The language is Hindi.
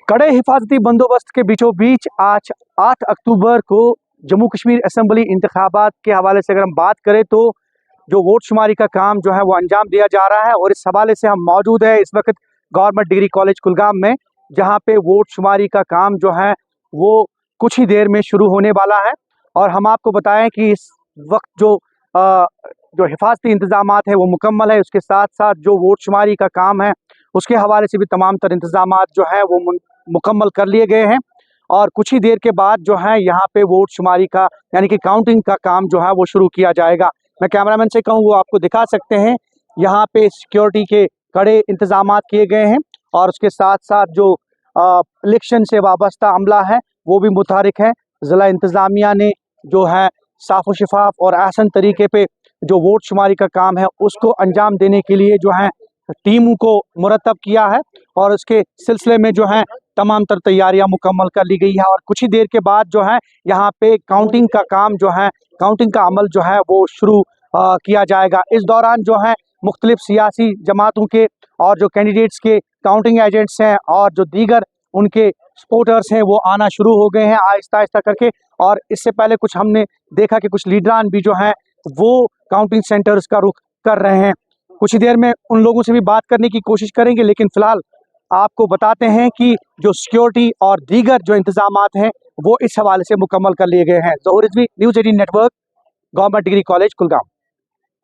कड़े हिफाजती बंदोबस्त के बीचों बीच आज 8 अक्टूबर को जम्मू कश्मीर असेंबली इंतखाबात के हवाले से अगर हम बात करें तो जो वोट शुमारी का काम जो है वो अंजाम दिया जा रहा है। और इस हवाले से हम मौजूद है इस वक्त गवर्नमेंट डिग्री कॉलेज कुलगाम में, जहां पे वोट शुमारी का काम जो है वो कुछ ही देर में शुरू होने वाला है। और हम आपको बताएं कि इस वक्त जो हिफाजती इंतजामात है वो मुकम्मल है। उसके साथ साथ जो वोट शुमारी का काम है उसके हवाले से भी तमाम तर इंतजामात जो है वो मुकम्मल कर लिए गए हैं। और कुछ ही देर के बाद जो है यहाँ पे वोट शुमारी का यानी कि काउंटिंग का काम जो है वो शुरू किया जाएगा। मैं कैमरामैन से कहूँ वो आपको दिखा सकते हैं, यहाँ पे सिक्योरिटी के कड़े इंतजामात किए गए हैं। और उसके साथ साथ जो इलेक्शन से वाबस्ता अमला है वो भी मुतहरिक है। ज़िला इंतज़ामिया ने जो है साफ़ व शफाफ और आसान तरीके पे जो वोट शुमारी का काम है उसको अंजाम देने के लिए जो है टीम को मुरतब किया है। और उसके सिलसिले में जो है तमाम तर तैयारियां मुकम्मल कर ली गई है। और कुछ ही देर के बाद जो है यहाँ पे काउंटिंग का काम जो है, काउंटिंग का अमल जो है वो शुरू किया जाएगा। इस दौरान जो है मुख्तलिफ सियासी जमातों के और जो कैंडिडेट्स के काउंटिंग एजेंट्स हैं और जो दीगर उनके सपोर्टर्स हैं वो आना शुरू हो गए हैं आहिस्ता आहिस्ता करके। और इससे पहले कुछ हमने देखा कि कुछ लीडरान भी जो हैं वो काउंटिंग सेंटर्स का रुख कर रहे हैं। कुछ ही देर में उन लोगों से भी बात करने की कोशिश करेंगे, लेकिन फिलहाल आपको बताते हैं कि जो सिक्योरिटी और दीगर जो इंतजामात हैं वो इस हवाले से मुकम्मल कर लिए गए हैं। Zahoor Rizvi, news 18 network, government degree college Kulgam.